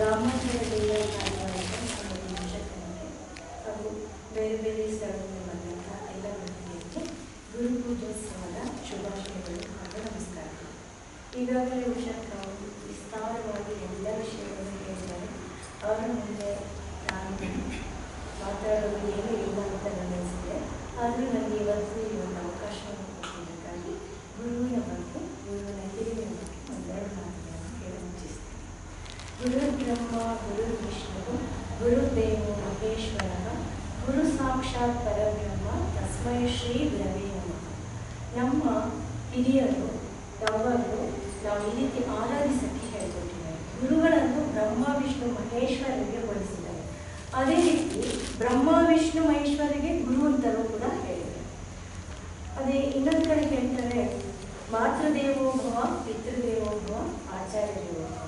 ಗ್ರಾಮಾಂತರದಿಂದ ಹಾಗೂ ಬೇರೆ ಬೇರೆ ಸ್ಥಳದಿಂದ ಬಂದಂಥ ಎಲ್ಲ ವ್ಯಕ್ತಿಗಳಿಗೆ ಗುರು ಪೂಜೋತ್ಸವದ ಶುಭಾಶಯಗಳು ಹಾಗೂ ನಮಸ್ಕಾರಗಳು. ಈಗಾಗಲೇ ಉಷಾಕ್ ಅವರು ವಿಸ್ತಾರವಾಗಿ ಎಲ್ಲ ವಿಷಯಗಳನ್ನು ಹೇಳಿದ್ದಾರೆ. ಅವರ ಮುಂದೆ ನಾನು ಮಾತಾಡೋದು ಏನೂ ಇಲ್ಲ ಅಂತ ನನಗೆ ಆದರೂ ನನಗೆ ಇವತ್ತು ಈ ಒಂದು ಅವಕಾಶವನ್ನು ಕೊಟ್ಟಿದ್ದಕ್ಕಾಗಿ ಗುರುವಿನ ಬಗ್ಗೆ, ಗುರುವಿನ ಹಿರಿಮೆಯ ಬಗ್ಗೆ ಒಂದೆರಡು ಮಾತುಗಳನ್ನು ಹೇಳಿ ಮುಚ್ಚಿಸ್ತೇನೆ. ಗುರು ಬ್ರಹ್ಮ ಗುರು ವಿಷ್ಣು ಗುರುದೇವೋ ಮಹೇಶ್ವರ ಗುರು ಸಾಕ್ಷಾತ್ ಪರಬ್ರಹ್ಮ ತಸ್ಮೈ ಶ್ರೀ ಗುರವೇ ನಮಃ. ನಮ್ಮ ಹಿರಿಯರು ಯಾವಾಗಲೂ ನಾವು ಈ ರೀತಿ ಆರಾಧಿಸಕ್ಕೆ ಹೇಳಿಕೊಟ್ಟಿದ್ದಾರೆ. ಗುರುಗಳನ್ನು ಬ್ರಹ್ಮ ವಿಷ್ಣು ಮಹೇಶ್ವರರಿಗೆ ಹೋಲಿಸಿದ್ದಾರೆ. ಅದೇ ರೀತಿ ಬ್ರಹ್ಮ ವಿಷ್ಣು ಮಹೇಶ್ವರಿಗೆ ಗುರು ಅಂತಲೂ ಕೂಡ ಹೇಳಿದ್ದಾರೆ. ಅದೇ ಇನ್ನೊಂದು ಕಡೆ ಹೇಳ್ತಾರೆ, ಮಾತೃದೇವೋಭವ ಪಿತೃದೇವೋಭವ ಆಚಾರ್ಯ ದೇವೋಭವ.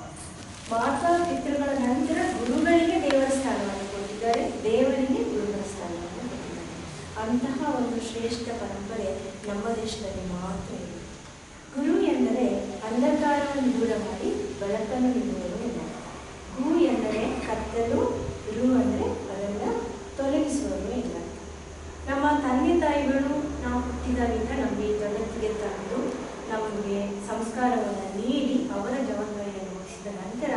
ಮಾತಾ ಪಿತೃಗಳ ನಂತರ ಗುರುಗಳಿಗೆ ದೇವರ ಸ್ಥಾನವನ್ನು ಕೊಟ್ಟಿದ್ದಾರೆ, ದೇವರಿಗೆ ಗುರುಗಳ ಸ್ಥಾನವನ್ನು ಕೊಟ್ಟಿದ್ದಾರೆ. ಅಂತಹ ಒಂದು ಶ್ರೇಷ್ಠ ಪರಂಪರೆ ನಮ್ಮ ದೇಶದಲ್ಲಿ ಮಾತ್ರ ಇದೆ. ಗುರು ಎಂದರೆ ಅಂಧಕಾರವನ್ನು ದೂರ ಮಾಡಿ ಬೆಳಕನ್ನು ನೀಡುವವರು ಇಲ್ಲ. ಗು ಎಂದರೆ ಕತ್ತಲು, ರು ಅಂದರೆ ಅದನ್ನು ತೊಲಗಿಸುವವರು ಇಲ್ಲ. ನಮ್ಮ ತಂದೆ ತಾಯಿಗಳು ನಾವು ಹುಟ್ಟಿದಾಗಿಂದ ನಮಗೆ ಜಗತ್ತಿಗೆ ತಂದು ನಮಗೆ ಸಂಸ್ಕಾರವನ್ನು ನೀಡಿ ಅವರ ಜವಾಬ್ದಾರಿಯನ್ನು ವಹಿಸಿದ ನಂತರ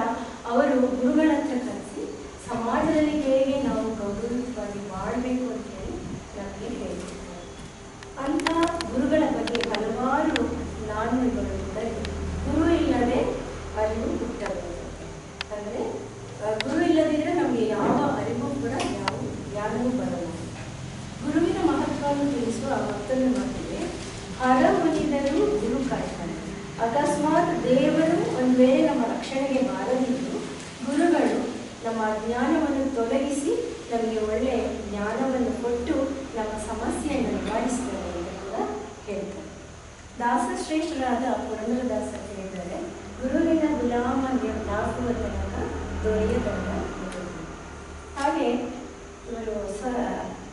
ಅವರು ಗುರುಗಳ ಹತ್ರ ಕಲಿಸಿ ಸಮಾಜದಲ್ಲಿ ಹೇಗೆ ನಾವು ಗೌರವವಾಗಿ ಮಾಡಬೇಕು ಅಂತ ಹೇಳಿ ನಮಗೆ ಹೇಳ್ತಿದ್ದಾರೆ. ಅಂತಹ ಗುರುಗಳ ಬಗ್ಗೆ ಹಲವಾರು ನಾಣ್ಣುಡಿಗಳು ಕೂಡ ಇದೆ. ಗುರು ಇಲ್ಲದೆ ಅರಿವು ಹುಟ್ಟಬಹುದು. ಅಂದರೆ ಗುರು ಇಲ್ಲದಿದ್ದರೆ ನಮಗೆ ಯಾವ ಅರಿವು ಕೂಡ ಯಾವ ಜ್ಞಾನವೂ ಬರಲ್ಲ. ಗುರುವಿನ ಮಹತ್ವವನ್ನು ತಿಳಿಸುವ ಮತ್ತೊಂದು ಮಾತಿದೆ, ಹರ ಮುನಿದರು ಗುರು ಕಾಯ್ತಾರೆ. ಅಕಸ್ಮಾತ್ ದೇವರು ಒಂದು ವೇಳೆ ನಮ್ಮ ರಕ್ಷಣೆಗೆ ಬಾರದಿದ್ದು ಗುರುಗಳು ನಮ್ಮ ಜ್ಞಾನವನ್ನು ತೊಲಗಿಸಿ ನಮಗೆ ಒಳ್ಳೆಯ ಜ್ಞಾನವನ್ನು ಕೊಟ್ಟು ನಮ್ಮ ಸಮಸ್ಯೆಯನ್ನು ನಿವಾರಿಸ್ತಾರೆ ಅಂತ ಕೂಡ ಹೇಳ್ತಾರೆ. ದಾಸಶ್ರೇಷ್ಠರಾದ ಪುರಂದರದಾಸರು ಹೇಳಿದ್ದಾರೆ, ಗುರುವಿನ ಗುಲಾಮನಾಗುವ ತನಕ ದೊರೆಯದಂತ. ಹಾಗೆ ಇವರು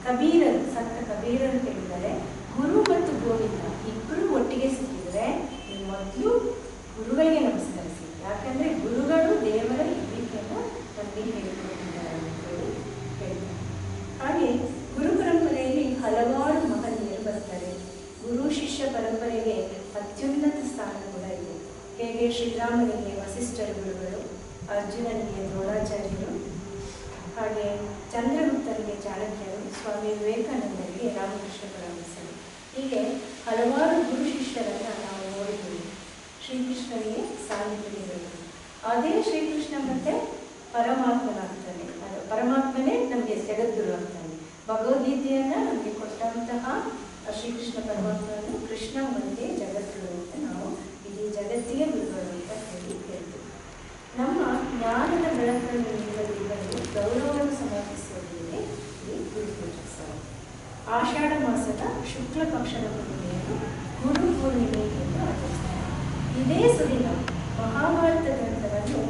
ಕಬೀರರು, ಸಂತ ಕಬೀರರು ಹೇಳಿದ್ದಾರೆ, ಗುರು ಮತ್ತು ಗೋವಿಂದ ಇಬ್ಬರು ಒಟ್ಟಿಗೆ ಸಿಕ್ಕಿದರೆ ಮೊದಲು ಗುರುಗಳಿಗೆ ನಮಸ್ಕರಿಸಿ. ಯಾಕಂದರೆ ಗುರುಗಳು ದೇವರ ಇಬ್ಬರಿಕೆಯನ್ನು ನಮಗೆ ಹೇಳಿಕೊಟ್ಟಿದ್ದಾರೆ ಅಂತ ಹೇಳಿ ಹೇಳ್ತಾರೆ. ಹಾಗೆ ಗುರು ಪರಂಪರೆಯಲ್ಲಿ ಹಲವಾರು ಮಹನೀಯರು ಬರ್ತಾರೆ. ಗುರು ಶಿಷ್ಯ ಪರಂಪರೆಗೆ ಅತ್ಯುನ್ನತ ಸ್ಥಾನ ಕೂಡ ಇದೆ. ಹೇಗೆ ಶ್ರೀರಾಮನಿಗೆ ವಸಿಷ್ಠರ ಗುರುಗಳು, ಅರ್ಜುನನಿಗೆ ದ್ರೋಣಾಚಾರ್ಯರು, ಹಾಗೆ ಚಂದ್ರಗುಪ್ತನಿಗೆ ಚಾಣಕ್ಯರು, ಸ್ವಾಮಿ ವಿವೇಕಾನಂದರಿಗೆ ರಾಮಕೃಷ್ಣ ಪರಮಹಂಸರು, ಹೀಗೆ ಹಲವಾರು ಗುರು ಶಿಷ್ಯರನ್ನು ನಾವು ನೋಡಿದ್ದೀವಿ. ಶ್ರೀಕೃಷ್ಣನಿಗೆ ಸಾನ್ನಿಧ್ಯಗಳು, ಅದೇ ಶ್ರೀಕೃಷ್ಣ ಮತ್ತೆ ಪರಮಾತ್ಮನಾಗ್ತಾನೆ. ಅದು ಪರಮಾತ್ಮನೇ ನಮಗೆ ಜಗದ್ಗುರು ಆಗ್ತಾನೆ. ಭಗವದ್ಗೀತೆಯನ್ನು ನಮಗೆ ಕೊಟ್ಟಂತಹ ಶ್ರೀಕೃಷ್ಣ ಪರಮಾತ್ಮನು ಕೃಷ್ಣ ಒಂದೇ ಜಗದ್ಗುರು ಅಂತ ನಾವು ಇಡೀ ಜಗತ್ತಿಗೆ ಗುರುಗಳು ಅಂತ ಹೇಳ್ತೀವಿ. ನಮ್ಮ ಜ್ಞಾನದ ಬೆಳಕನ್ನು ನೀಡಲು ಗೌರವವನ್ನು ಸಮರ್ಪಿಸುವುದಿದೆ ಈ ಗುರು ಪೂಜೋತ್ಸವ. ಆಷಾಢ ಮಾಸದ ಶುಕ್ಲ ಪಕ್ಷದ ಪೂರ್ಣಿಮೆಯನ್ನು ಗುರು ಪೂರ್ಣಿಮೆ ಎಂದು ಆಚರಿಸ್ತಾರೆ. ಇದೇ ಸುದಿನ ಮಹಾಭಾರತ ಗ್ರಂಥವನ್ನು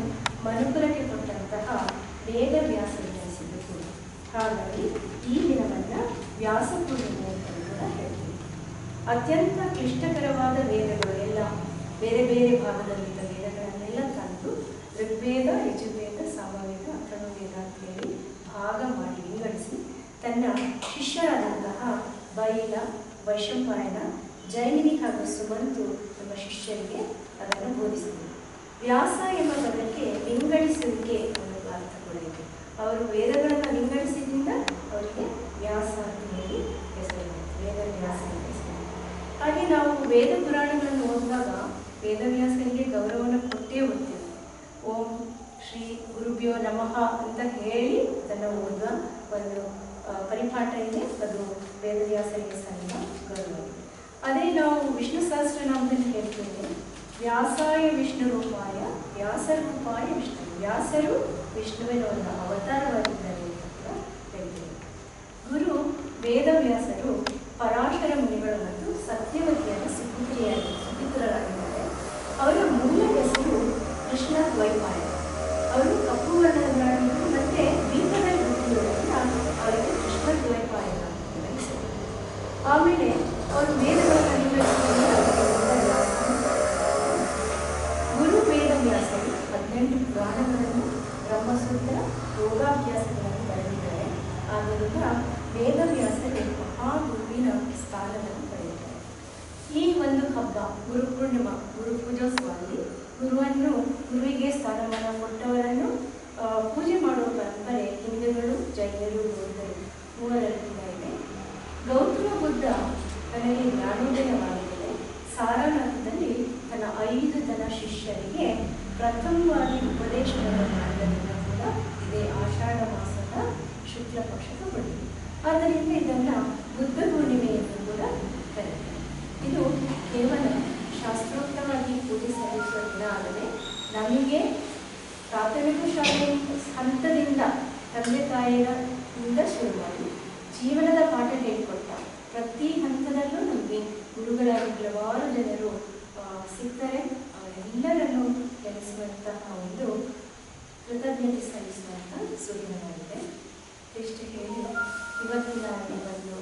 ಮನುಕುಲಕ್ಕೆ ಕೊಟ್ಟಂತಹ ವೇದವ್ಯಾಸರು ಜನಿಸಿದ್ದು ಕೂಡ. ಹಾಗಾಗಿ ಈ ದಿನವನ್ನು ವ್ಯಾಸ ಪೂರ್ಣಿಮೆ ಅಂತ ಕೂಡ ಹೇಳ್ತೀವಿ. ಅತ್ಯಂತ ಕ್ಲಿಷ್ಟಕರವಾದ ವೇದಗಳು ಎಲ್ಲ ಬೇರೆ ಬೇರೆ ಭಾಗದಲ್ಲಿದ್ದ ವೇದಗಳನ್ನೆಲ್ಲ ತಂದು ಋಗ್ವೇದ, ಯಜುರ್ವೇದ, ಸಾಮವೇದ, ಅಥರ್ವವೇದ ಅಂತ ಹೇಳಿ ಭಾಗ ಮಾಡಿ ವಿಂಗಡಿಸಿ ತನ್ನ ಶಿಷ್ಯರಾದಂತಹ ಬೈಲ, ವೈಶಂಪಾಯನ, ಜೈಮಿನಿ ಹಾಗೂ ಸುಮಂತು ಎಂಬ ಶಿಷ್ಯರಿಗೆ ಅದನ್ನು ಬೋಧಿಸಿದರು. ವ್ಯಾಸ ಎಂಬ ಪದಕ್ಕೆ ವಿಂಗಡಿಸುವಿಕೆ ಅನ್ನೋ ಅರ್ಥ ಕೂಡ ಇದೆ. ಅವರು ವೇದಗಳನ್ನು ವಿಂಗಡಿಸಿದ್ರಿಂದ ಅವರಿಗೆ ವ್ಯಾಸ ಅಂತ ಹೇಳಿ ಹೆಸರು, ವೇದ ವ್ಯಾಸ ಅಂತ ಹೆಸರು. ಹಾಗೆ ನಾವು ವೇದ ಪುರಾಣಗಳನ್ನು ಓದಿದಾಗ ವೇದವ್ಯಾಸನಿಗೆ ಗೌರವವನ್ನು ಕೊಟ್ಟೇ ಓದ್ತೇವೆ. ಓಂ ಶ್ರೀ ಗುರುಭ್ಯೋ ನಮಃ ಅಂತ ಹೇಳಿ ಅದನ್ನು ಓದುವ ಒಂದು ಪರಿಪಾಠ ಇದೆ. ಅದು ವೇದವ್ಯಾಸರಿಗೆ ಸಲ್ಲಿದ ಗೌರವ. ಅದೇ ನಾವು ವಿಷ್ಣು ಸಹಸ್ರನಾಮದಲ್ಲಿ ಹೇಳ್ತೇವೆ, ವ್ಯಾಸಾಯ ವಿಷ್ಣು ರೂಪಾಯ ವ್ಯಾಸರೂಪಾಯ ವಿಷ್ಣು. ವ್ಯಾಸರು ವಿಷ್ಣುವಿನ ಒಂದು ಅವತಾರವಾಗಿದ್ದಾರೆ ಅಂತ ಕೂಡ ಹೇಳ್ತೇವೆ. ಗುರು ವೇದವ್ಯಾಸರು ಪರಾಶರ ಮುನಿಗಳು ಮತ್ತು ಸತ್ಯವತಿಯರ ಸುಪುತ್ರರಾಗಿದ್ದಾರೆ. ಅವರ ಮೂಲ ಹೆಸರು ಕೃಷ್ಣ ದ್ವೈಪಾಯ. ಅವರು ಕಪ್ಪು ವರ್ಣದವರಾಗಿದ್ದರು ಮತ್ತು ದೀಪದಲ್ಲಿ ಹುಟ್ಟಿರುವುದರಿಂದ ಅವರಿಗೆ ಕೃಷ್ಣ ದ್ವೈಪಾಯ ಅಂತ ಹೆಸರು. ಆಮೇಲೆ ಅವರು ವೇದಗಳನ್ನು ಗುರು ವೇದವ್ಯಾಸರು 18 ಪುರಾಣಗಳನ್ನು ಬ್ರಹ್ಮಸೂತ್ರ ಯೋಗಾಭ್ಯಾಸಗಳನ್ನು ಬರೆದಿದ್ದಾರೆ. ಆದ್ದರಿಂದ ವೇದವ್ಯಾಸರು ಮಹಾಗುರುವಿನ ಸ್ಥಾನವನ್ನು ಪಡೆದಿದ್ದಾರೆ. ಈ ಒಂದು ಹಬ್ಬ ಗುರುಪೂರ್ಣಿಮಾ, ಗುರು ಪೂಜೋತ್ಸವದಲ್ಲಿ ಗುರುವಿಗೆ ಸ್ಥಾನಮಾನ ಕೊಟ್ಟವರನ್ನು ಪೂಜೆ ಮಾಡುವ ಪರಂಪರೆ ಹಿಂದೂಗಳು, ಜೈನರು, ಬೌದ್ಧರು ಮೂವರಲ್ಲಿಂದ ಇದೆ. ಗೌತಮ ಬುದ್ಧ ತನಗೆ ಜ್ಞಾನೋದಯವಾಗಿದೆ. ಸಾರನಾಥದಲ್ಲಿ ತನ್ನ 5 ಜನ ಶಿಷ್ಯರಿಗೆ ಪ್ರಥಮವಾಗಿ ಉಪದೇಶವನ್ನು ಮಾಡಿದ್ದರಿಂದ ಕೂಡ ಇದೇ ಆಷಾಢ ಮಾಸದ ಶುಕ್ಲ ಪಕ್ಷದ ಹುಣ್ಣಿಮೆ. ಆದ್ದರಿಂದ ಇದನ್ನು ಬುದ್ಧ ಪೂರ್ಣಿಮೆ ಎಂದು ಕೂಡ ಕರೀತಾರೆ. ಇದು ಕೇವಲ ಶಾಸ್ತ್ರೋಕ್ತವಾಗಿ ಪೂಜೆ ಸಲ್ಲಿಸುವ ದಿನ ಆದರೆ ನಮಗೆ ಪ್ರಾಥಮಿಕ ಶಾಲೆ ಹಂತದಿಂದ ತಂದೆ ತಾಯಿಯಿಂದ ಶುರು ಮಾಡಿ ಜೀವನದ ಪಾಠ ಹೇಳಿಕೊಟ್ಟ ಪ್ರತಿ ಹಂತದಲ್ಲೂ ನಮಗೆ ಗುರುಗಳಾಗಿ ಹಲವಾರು ಜನರು ಸಿಗ್ತಾರೆ. ಅವರೆಲ್ಲರನ್ನು ಕೆಲಸುವಂತಹ ಒಂದು ಕೃತಜ್ಞತೆ ಸಲ್ಲಿಸುವಂಥ ಸುದಿನವಾಗಿದೆ. ಇಷ್ಟು ಹೇಳಿ ಇವತ್ತಿನ ಒಂದು